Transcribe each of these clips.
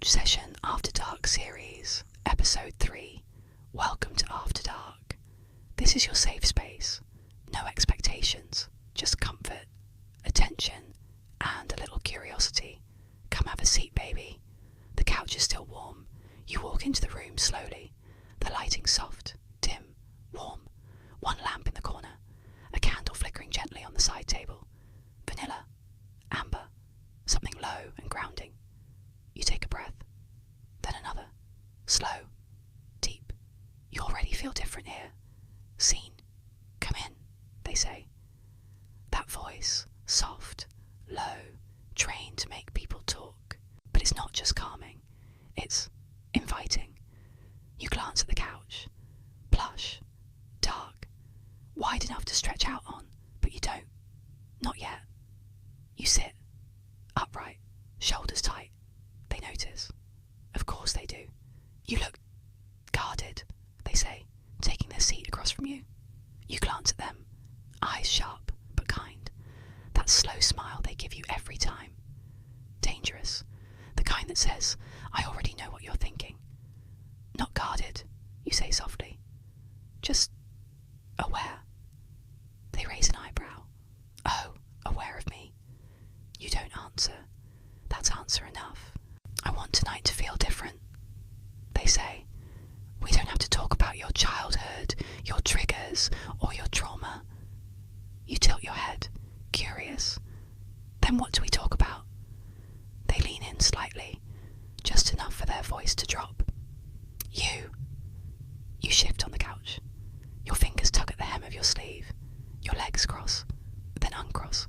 Couch Session After Dark series, episode 3. Welcome to After Dark. This is your safe space. No expectations, just comfort, attention, and a little curiosity. Come have a seat, baby. The couch is still warm. You walk into the room slowly. The lighting's soft, dim, warm. One lamp in the corner. A candle flickering gently on the side table. Vanilla, amber, something low and grounding. You take a breath, then another. Slow, deep. You already feel different here. Seen. Come in, they say. That voice, soft, low, trained to make people talk. But it's not just calming. It's inviting. You glance at the couch. Plush, dark, wide enough to stretch out on, but you don't. Not yet. You sit, upright, shoulders tight. They notice. Of course they do. You look guarded, they say, taking their seat across from you. You glance at them, eyes sharp but kind. That slow smile they give you every time. Dangerous. The kind that says, I already know what you're thinking. Not guarded, you say softly. Just aware. They raise an eyebrow. Oh, aware of me. You don't answer. That's answer enough. I want tonight to feel different, they say. We don't have to talk about your childhood, your triggers, or your trauma. You tilt your head, curious. Then what do we talk about? They lean in slightly, just enough for their voice to drop. You. You shift on the couch. Your fingers tug at the hem of your sleeve. Your legs cross, then uncross.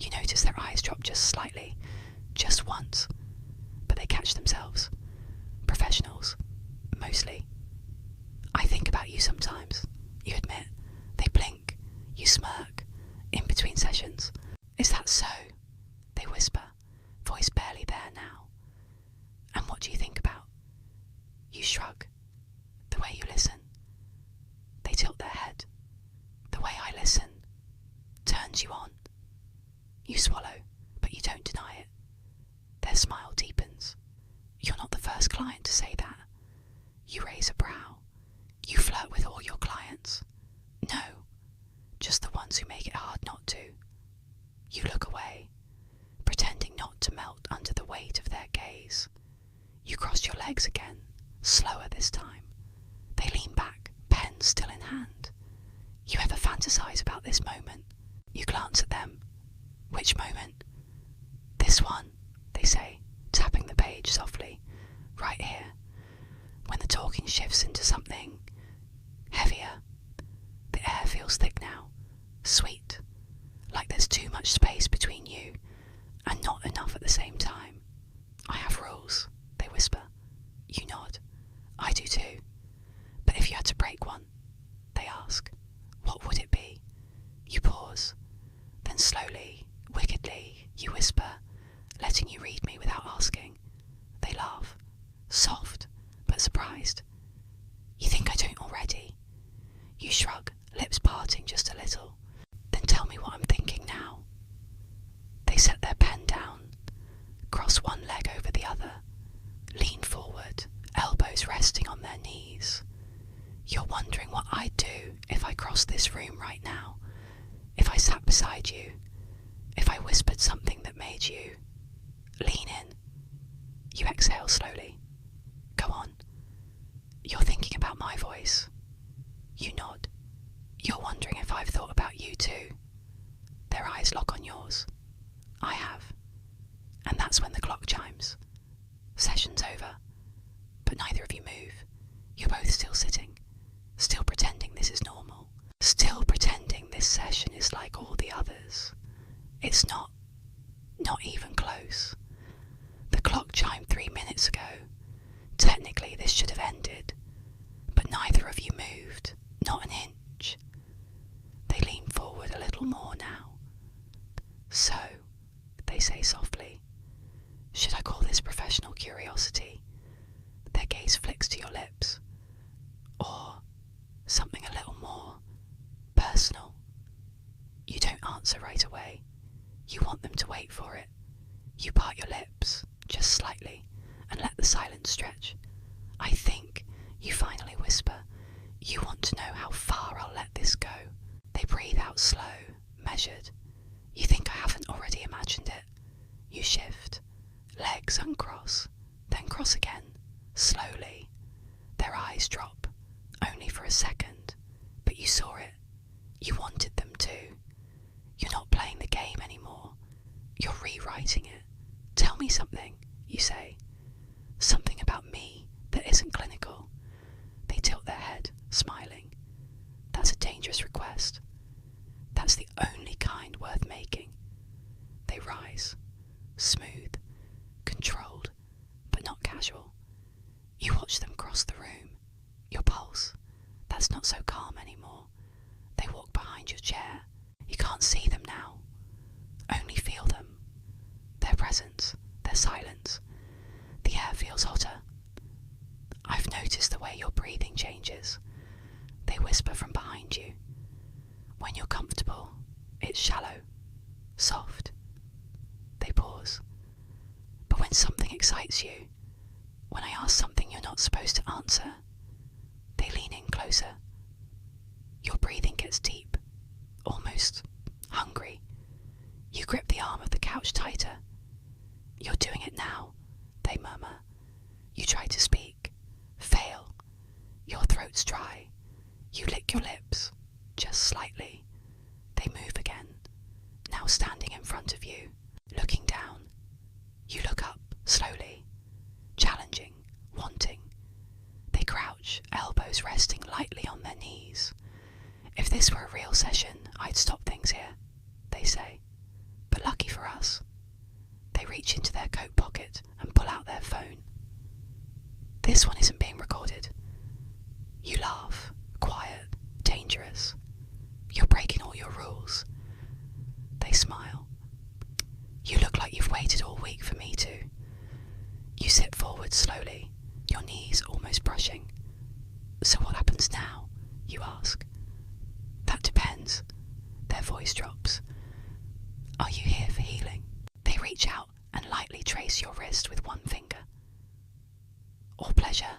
You notice their eyes drop just slightly, just once. But they catch themselves. Professionals, mostly. I think about you sometimes, you admit. They blink, you smirk, in between sessions. Is that so? They whisper, voice barely there now. And what do you think about? You shrug, the way you listen. They tilt their head. The way I listen turns you on. You swallow, but you don't deny it. Their smile deepens. You're not the first client to say that. You raise a brow. You flirt with all your clients. No, just the ones who make it hard not to. You look away, pretending not to melt under the weight of their gaze. You cross your legs again, slower this time. They lean back, pen still in hand. You ever fantasize about this moment? You glance at them. Which moment? This one, they say, tapping the page softly. Right here. When the talking shifts into something heavier. The air feels thick now. Sweet. Like there's too much space between you, and not enough at the same time. I have rules, they whisper. You nod. I do too. But if you had to break one, they ask, what would it be? You pause. Then slowly, wickedly, you whisper, letting you read me without asking. They laugh, soft, but surprised. You think I don't already? You shrug, lips parting just a little. Then tell me what I'm thinking now. They set their pen down, cross one leg over the other, lean forward, elbows resting on their knees. You're wondering what I'd do if I crossed this room right now, if I sat beside you, if I whispered something that made you lean in. You exhale slowly. Go on. You're thinking about my voice. You nod. You're wondering if I've thought about you too. Their eyes lock on yours. I have. And that's when the clock chimes. Session's over. But neither of you move. You're both still sitting. Still pretending this is normal. Still pretending this session is like all the others. It's not. Not even close. The clock chimed 3 minutes ago. Technically this should have ended. But neither of you moved. Not an inch. They lean forward a little more now. So, they say softly, should I call this professional curiosity? Their gaze flicks to your lips. Or something a little more personal. You don't answer right away. You want them to wait for it. You part the silence stretch. I think, you finally whisper. You want to know how far I'll let this go. They breathe out slow, measured. You think I haven't already imagined it. You shift. Legs uncross, then cross again, slowly. Their eyes drop, only for a second, but you saw it. You wanted them to. You're not playing the game anymore. You're rewriting it. Tell me something, you say. Something about me that isn't clinical. They tilt their head, smiling. That's a dangerous request. That's the only kind worth making. They rise, smooth, controlled, but not casual. You watch them cross the room. Your pulse, that's not so calm anymore. They walk behind your chair. You can't see them now. Only feel them. Their presence, their silence. The air feels hotter. I've noticed the way your breathing changes. They whisper from behind you. When you're comfortable, it's shallow, soft. They pause. But when something excites you, when I ask something you're not supposed to answer, they lean in closer. Your breathing gets deep, almost hungry. You grip the arm of the couch tighter. You're doing it now, they murmur. You try to speak, fail. Your throat's dry. You lick your lips, just slightly. They move again, now standing in front of you, looking down. You look up, slowly, challenging, wanting. They crouch, elbows resting lightly on their knees. If this were a real session, I'd stop things here, they say. But lucky for us. They reach into their coat pocket and pull out their phone. This one isn't being recorded. You laugh, quiet, dangerous. You're breaking all your rules. They smile. You look like you've waited all week for me to. You sit forward slowly, your knees almost brushing. So what happens now? You ask. That depends. Their voice drops. Are you here for healing? They reach out and lightly trace your wrist with one finger. Or pleasure?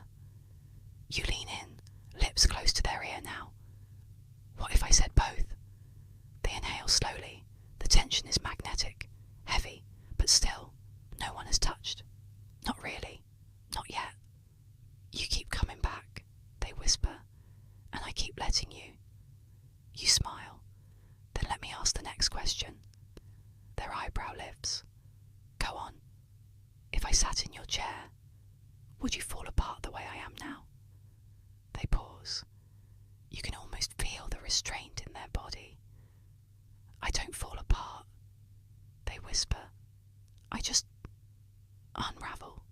You lean in, lips close to their ear now. What if I said both? They inhale slowly. The tension is magnetic, heavy, but still, no one has touched. Not really. Not yet. You keep coming back, they whisper, and I keep letting you. You smile. Then let me ask the next question. Their eyebrow lifts. Go on. If I sat in your chair, would you fall apart the way I am now? They pause. You can almost feel the restraint in their body. I don't fall apart, they whisper. I just unravel.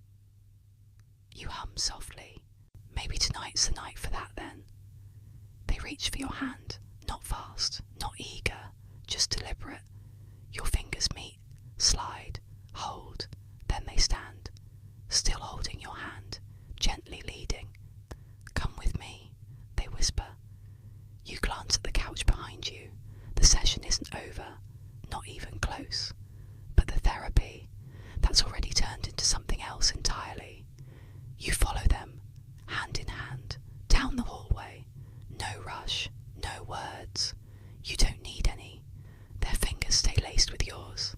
You hum softly. Maybe tonight's the night for that then. They reach for your hand, not fast, not eager, just deliberate. Your fingers meet, slide, hold, then they stand, still holding your hand, gently leading. Come with me, they whisper. You glance at the couch behind you. The session isn't over, not even close. But the therapy, that's already turned into something else entirely. You follow them, hand in hand, down the hallway. No rush, no words. You don't need any. Their fingers stay laced with yours.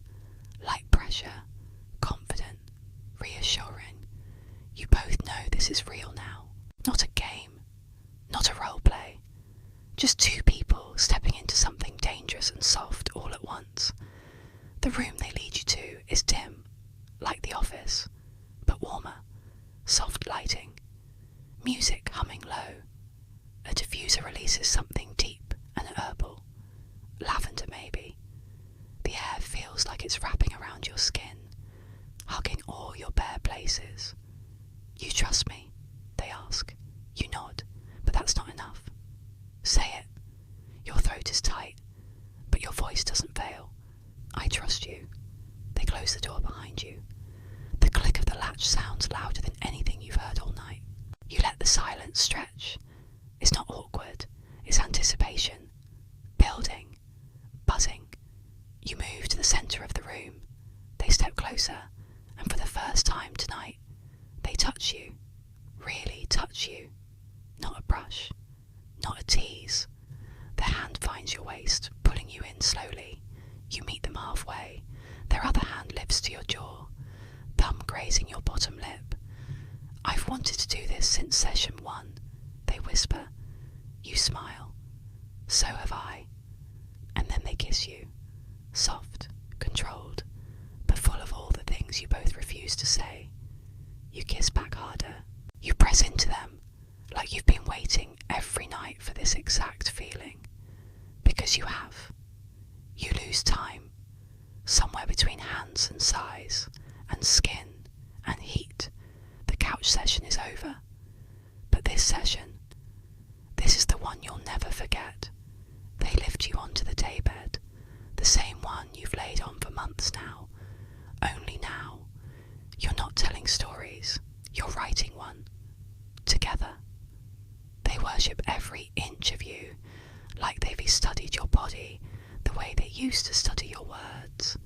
Light pressure, confident, reassuring. You both know this is real now. Not a game, not a role play. Just two people stepping into something dangerous and soft all at once. The room they lead you to is dim, like the office, but warmer, soft lighting, music humming low. A diffuser releases something deep and herbal, lavender maybe. The air feels like it's wrapping around your skin, hugging all your bare places. You trust me? They ask. You nod, but that's not enough. Say it. Your throat is tight, but your voice doesn't fail. I trust you. They close the door behind you. The click of the latch sounds louder than anything you've heard all night. You let the silence stretch. It's not awkward, it's anticipation. Building, buzzing. You move to the centre of the room. They step closer, and for the first time tonight, they touch touch you, really touch you. Not a brush, not a tease. Their hand finds your waist, pulling you in slowly. You meet them halfway. Their other hand lifts to your jaw, thumb grazing your bottom lip. I've wanted to do this since session 1, they whisper. You smile. So have I. And then they kiss you. Soft, controlled, but full of all the things you both refuse to say. You kiss back harder. You press into them, like you've been waiting every night for this exact feeling. Because you have. You lose time, somewhere between hands and sighs, and skin, and heat. The couch session is over. But this session, this is the one you'll never forget. They lift you onto the daybed, the same one you've laid on for months now. Only now, you're not telling stories, you're writing one. Together. They worship every inch of you, like they've studied your body the way they used to study your words.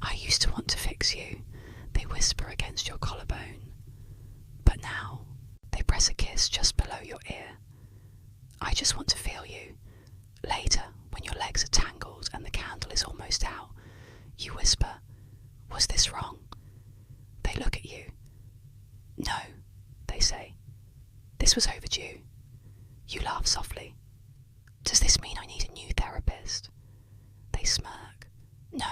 I used to want to fix you, they whisper against your collarbone. But now, they press a kiss just below your ear. I just want to feel you. Later, when your legs are tangled and the candle is almost out, you whisper, was this wrong? They look at you. No, they say. This was overdue. You laugh softly. Does this mean I need a new therapist? They smirk. No,